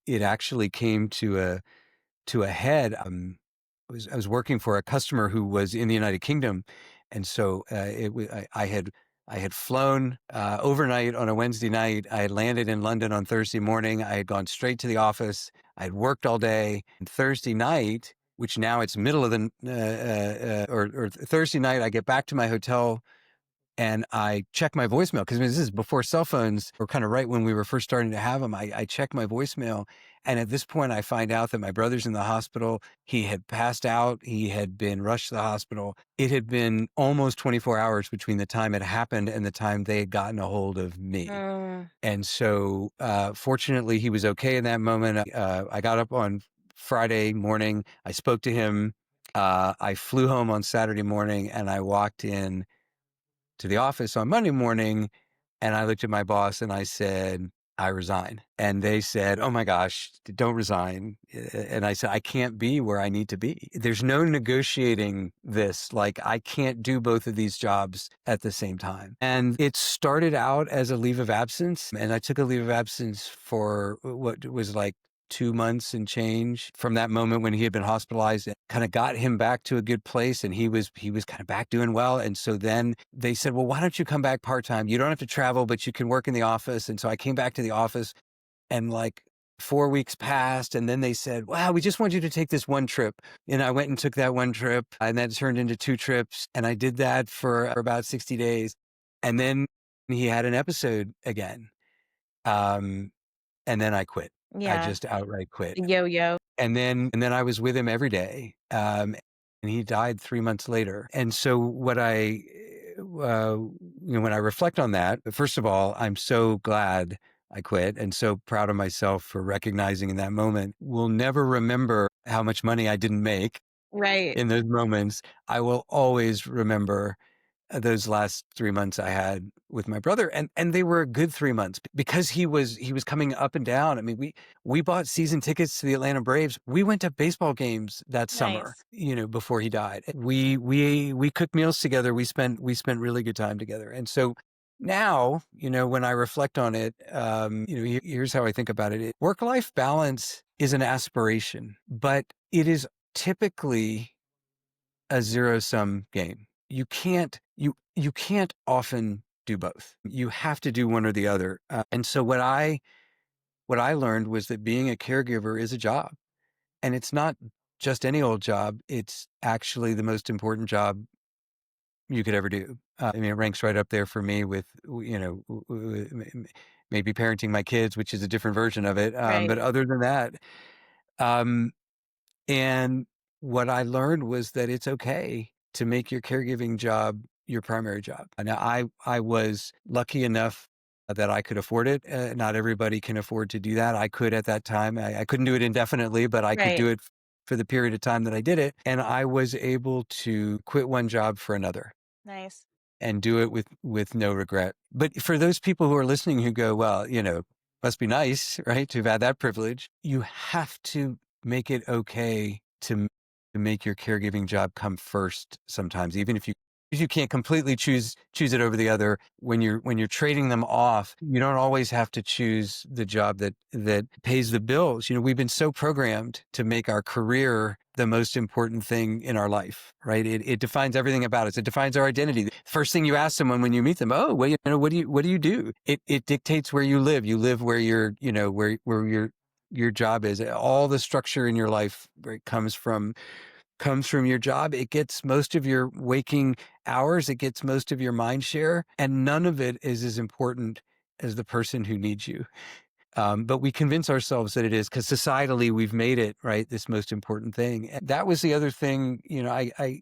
it actually came to a head. I was working for a customer who was in the United Kingdom, and so I had flown overnight on a Wednesday night. I had landed in London on Thursday morning. I had gone straight to the office. I had worked all day. And Thursday night, which now it's middle of the or Thursday night, I get back to my hotel and I check my voicemail because this is before cell phones, or kind of right when we were first starting to have them. I check my voicemail, and at this point, I find out that my brother's in the hospital. He had passed out. He had been rushed to the hospital. It had been almost 24 hours between the time it happened and the time they had gotten a hold of me. And so, fortunately, he was okay in that moment. I got up on Friday morning. I spoke to him. I flew home on Saturday morning, and I walked in to the office on Monday morning, and I looked at my boss and I said, I resign. And they said, oh my gosh, don't resign. And I said, I can't be where I need to be. There's no negotiating this. Like, I can't do both of these jobs at the same time. And it started out as a leave of absence. And I took a leave of absence for what was like 2 months and change from that moment when he had been hospitalized. It kind of got him back to a good place, and he was kind of back doing well. And so then they said, well, why don't you come back part-time? You don't have to travel, but you can work in the office. And so I came back to the office, and like 4 weeks passed, and then they said, wow, we just want you to take this one trip. And I went and took that one trip, and that turned into 2 trips. And I did that for about 60 days. And then he had an episode again. And then I quit. I Yeah. just outright quit. The yo-yo. And then I was with him every day. And he died 3 months later. And so when I reflect on that, first of all, I'm so glad I quit and so proud of myself for recognizing in that moment. We'll never remember how much money I didn't make Right. in those moments. I will always remember those last 3 months I had with my brother, and they were a good 3 months because he was coming up and down. I mean, we bought season tickets to the Atlanta Braves. We went to baseball games that summer, Nice. before he died. We cooked meals together. We spent really good time together. And so now, when I reflect on it, here's how I think about it. Work-life balance is an aspiration, but it is typically a zero-sum game. You can't often do both. You have to do one or the other. And so what I learned was that being a caregiver is a job, and it's not just any old job. It's actually the most important job you could ever do. I mean, it ranks right up there for me with maybe parenting my kids, which is a different version of it. Right. But other than that, um, and what I learned was that it's okay to make your caregiving job your primary job. Now, I was lucky enough that I could afford it. Not everybody can afford to do that. I could at that time. I couldn't do it indefinitely, but I could Right. do it for the period of time that I did it. And I was able to quit one job for another Nice. and do it with no regret. But for those people who are listening who go, well, must be nice, right, to have had that privilege, you have to make it okay to make your caregiving job come first sometimes, even if you can't completely choose it over the other. When you're trading them off, you don't always have to choose the job that pays the bills. We've been so programmed to make our career the most important thing in our life, right? It defines everything about us. It defines our identity. The first thing you ask someone when you meet them, oh, well, what do you do? It dictates where you live. You live where your job is. All the structure in your life, right, comes from your job. It gets most of your waking hours. It gets most of your mind share, and none of it is as important as the person who needs you. But we convince ourselves that it is because societally we've made it, right, this most important thing. And that was the other thing. I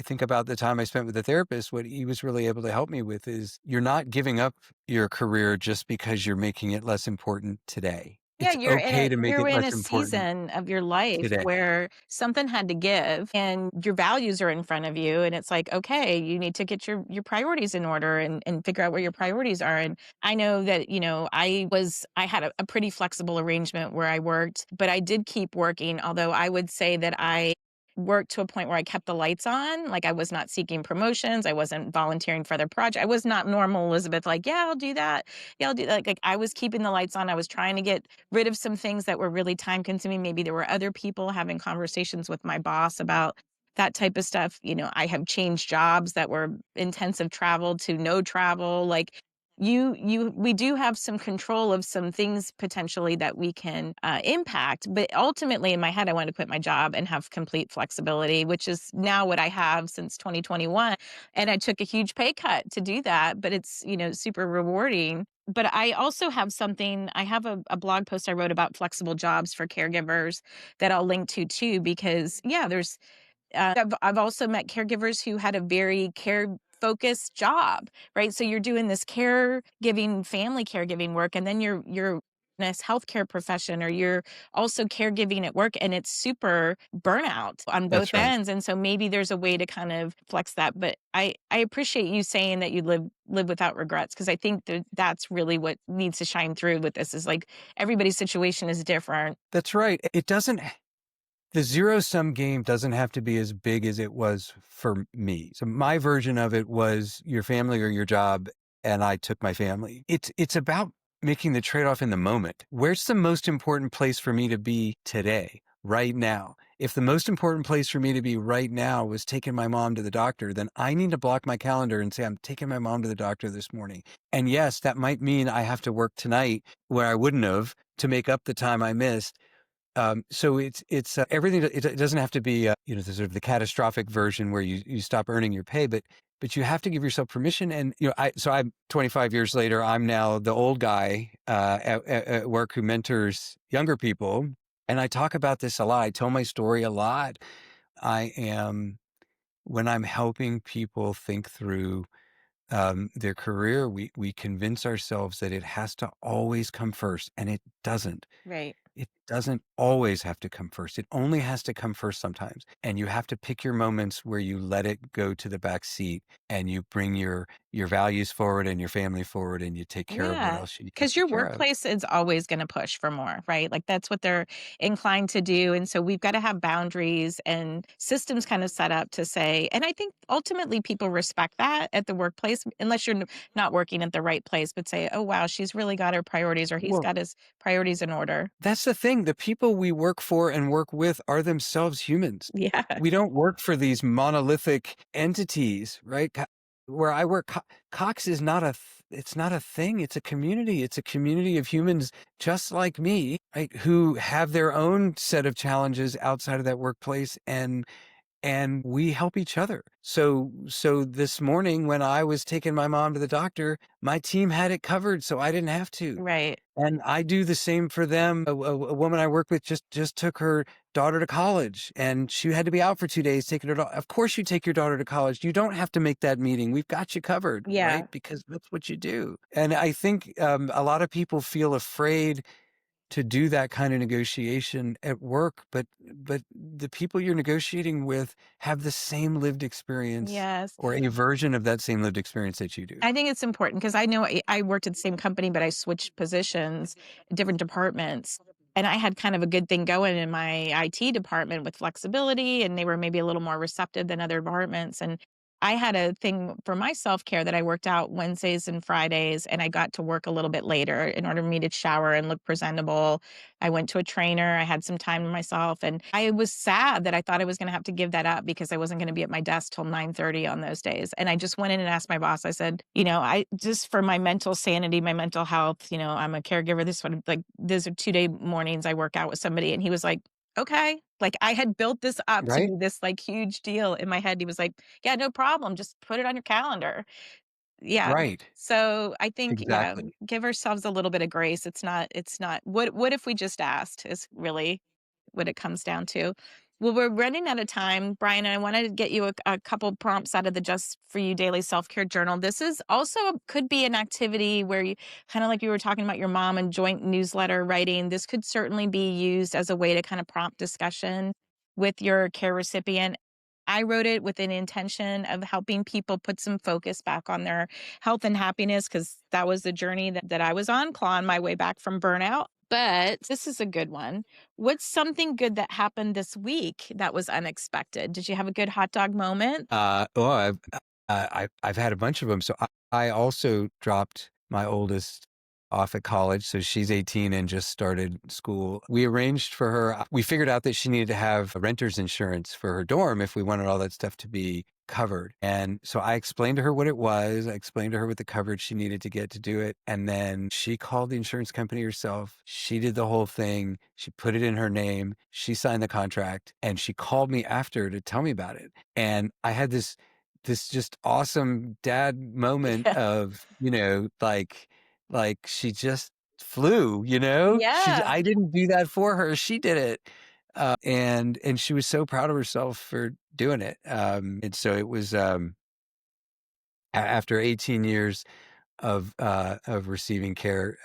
think about the time I spent with the therapist. What he was really able to help me with is you're not giving up your career just because you're making it less important today. Yeah, It's okay to make you're it in less a important season of your life today. where something had to give and your values are in front of you, and it's like, okay, you need to get your priorities in order and figure out where your priorities are. And I know that, I had a pretty flexible arrangement where I worked, but I did keep working, although I would say that I worked to a point where I kept the lights on. Like I was not seeking promotions. I wasn't volunteering for other projects. I was not normal Elizabeth, like, yeah, I'll do that. Yeah, I'll do that. Like I was keeping the lights on. I was trying to get rid of some things that were really time consuming. Maybe there were other people having conversations with my boss about that type of stuff. I have changed jobs that were intensive travel to no travel. Like we do have some control of some things potentially that we can impact. But ultimately, in my head, I wanted to quit my job and have complete flexibility, which is now what I have since 2021. And I took a huge pay cut to do that, but it's, super rewarding. But I also have I have a blog post I wrote about flexible jobs for caregivers that I'll link to too, because yeah, I've also met caregivers who had a very care focused job, right? So you're doing this caregiving, family caregiving work, and then you're in this healthcare profession, or you're also caregiving at work, and it's super burnout on both That's right. ends. And so maybe there's a way to kind of flex that. But I appreciate you saying that you live without regrets, because I think that's really what needs to shine through with this is like everybody's situation is different. That's right. The zero sum game doesn't have to be as big as it was for me. So my version of it was your family or your job, and I took my family. It's about making the trade-off in the moment. Where's the most important place for me to be today, right now? If the most important place for me to be right now was taking my mom to the doctor, then I need to block my calendar and say, I'm taking my mom to the doctor this morning. And yes, that might mean I have to work tonight where I wouldn't have to make up the time I missed. So it's everything. It doesn't have to be the sort of the catastrophic version where you stop earning your pay, but you have to give yourself permission. And I'm 25 years later. I'm now the old guy at work who mentors younger people, and I talk about this a lot. I tell my story a lot. I am when I'm helping people think through their career. We convince ourselves that it has to always come first, and it doesn't. Right. It doesn't always have to come first. It only has to come first sometimes. And you have to pick your moments where you let it go to the back seat and you bring your values forward and your family forward and you take care of what Yeah, else you need to because take your care of. workplace is always gonna push for more, right? Like, that's what they're inclined to do, and so we've gotta have boundaries and systems kind of set up to say, and I think ultimately people respect that at the workplace, unless you're not working at the right place, but say, "Oh, wow, she's really got her priorities, or he's Well, got his priorities in order." that's the thing. The people we work for and work with are themselves humans. Yeah, We don't work for these monolithic entities, right? Where I work, Cox is not it's not a thing. It's a community. It's a community of humans just like me, right? Who have their own set of challenges outside of that workplace. And and we help each other. So this morning when I was taking my mom to the doctor, my team had it covered, so I didn't have to. Right. And I do the same for them. A woman I work with just took her daughter to college, and she had to be out for 2 days taking her. Of course, you take your daughter to college. You don't have to make that meeting. We've got you covered, Yeah. right? Because that's what you do. And I think a lot of people feel afraid to do that kind of negotiation at work, but the people you're negotiating with have the same lived experience Yes. or a version of that same lived experience that you do. I think it's important because I know I worked at the same company, but I switched positions, different departments. And I had kind of a good thing going in my IT department with flexibility, and they were maybe a little more receptive than other departments. And I had a thing for my self care that I worked out Wednesdays and Fridays, and I got to work a little bit later in order for me to shower and look presentable. I went to a trainer. I had some time to myself, and I was sad that I thought I was going to have to give that up because I wasn't going to be at my desk till 9:30 on those days. And I just went in and asked my boss. I said, I just for my mental sanity, my mental health, I'm a caregiver. This one, like, these are 2-day mornings I work out with somebody, and he was like, okay. Like, I had built this up to Right? be this like huge deal in my head. He was like, yeah, no problem. Just put it on your calendar. Yeah. Right. So I think, yeah, Exactly. give ourselves a little bit of grace. It's not what if we just asked is really what it comes down to. Well, we're running out of time, Brian, and I wanted to get you a couple prompts out of the Just for You Daily Self-Care Journal. This is also could be an activity where you kind of like you were talking about your mom and joint newsletter writing. This could certainly be used as a way to kind of prompt discussion with your care recipient. I wrote it with an intention of helping people put some focus back on their health and happiness because that was the journey that I was on, clawing my way back from burnout. But this is a good one. What's something good that happened this week that was unexpected? Did you have a good hot dog moment? Well, I've had a bunch of them. So I also dropped my oldest off at college. So she's 18 and just started school. We arranged for her. We figured out that she needed to have renter's insurance for her dorm if we wanted all that stuff to be covered. And so I explained to her what it was. I explained to her what the coverage she needed to get to do it. And then she called the insurance company herself. She did the whole thing. She put it in her name. She signed the contract, and she called me after to tell me about it. And I had this just awesome dad moment Yeah. of, like she just flew, Yeah. I didn't do that for her. She did it. And she was so proud of herself for doing it. And so it was, after 18 years of receiving care,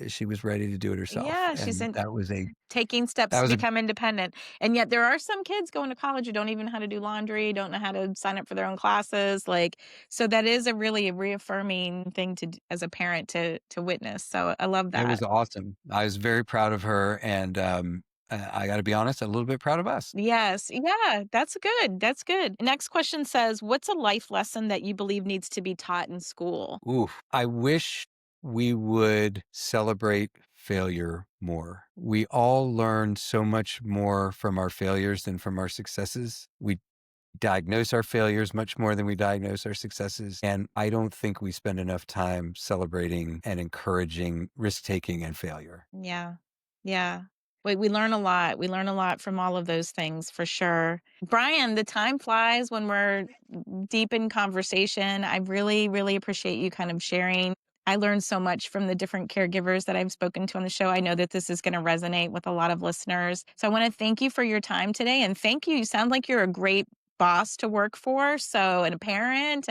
she was ready to do it herself. Yeah. She's And in taking steps that to was a, become independent. And yet there are some kids going to college who don't even know how to do laundry, don't know how to sign up for their own classes. Like, so that is a really reaffirming thing as a parent to witness. So I love it that. was awesome. I was very proud of her. And, I got to be honest, a little bit proud of us. Yes. Yeah, that's good. That's good. Next question says, what's a life lesson that you believe needs to be taught in school? Ooh, I wish we would celebrate failure more. We all learn so much more from our failures than from our successes. We diagnose our failures much more than we diagnose our successes. And I don't think we spend enough time celebrating and encouraging risk taking and failure. Yeah. Yeah. We learn a lot. We learn a lot from all of those things for sure. Brian, the time flies when we're deep in conversation. I really, really appreciate you kind of sharing. I learned so much from the different caregivers that I've spoken to on the show. I know that this is going to resonate with a lot of listeners. So I want to thank you for your time today. And thank you. You sound like you're a great boss to work for. So, and a parent.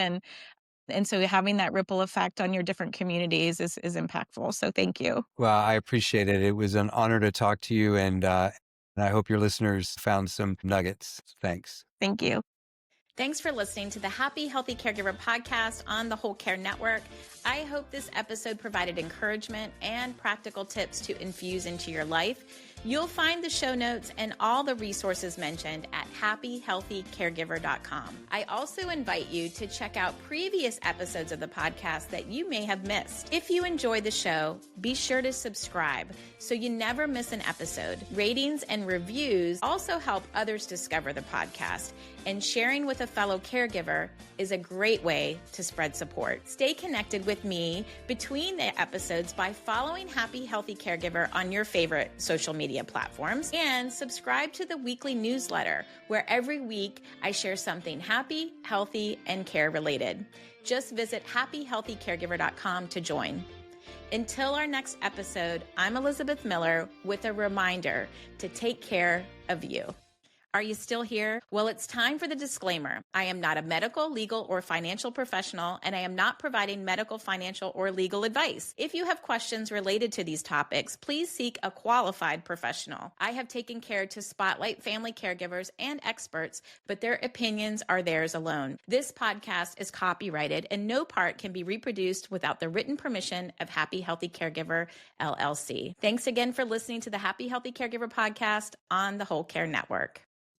And so having that ripple effect on your different communities is impactful. So thank you. Well, I appreciate it. It was an honor to talk to you. And I hope your listeners found some nuggets. Thanks. Thank you. Thanks for listening to the Happy Healthy Caregiver podcast on the Whole Care Network. I hope this episode provided encouragement and practical tips to infuse into your life. You'll find the show notes and all the resources mentioned at happyhealthycaregiver.com. I also invite you to check out previous episodes of the podcast that you may have missed. If you enjoy the show, be sure to subscribe so you never miss an episode. Ratings and reviews also help others discover the podcast, and sharing with a fellow caregiver is a great way to spread support. Stay connected with me between the episodes by following Happy Healthy Caregiver on your favorite social media media platforms, and subscribe to the weekly newsletter, where every week I share something happy, healthy, and care related. Just visit happyhealthycaregiver.com to join. Until our next episode, I'm Elizabeth Miller with a reminder to take care of you. Are you still here? Well, it's time for the disclaimer. I am not a medical, legal, or financial professional, and I am not providing medical, financial, or legal advice. If you have questions related to these topics, please seek a qualified professional. I have taken care to spotlight family caregivers and experts, but their opinions are theirs alone. This podcast is copyrighted, and no part can be reproduced without the written permission of Happy Healthy Caregiver, LLC. Thanks again for listening to the Happy Healthy Caregiver podcast on the Whole Care Network.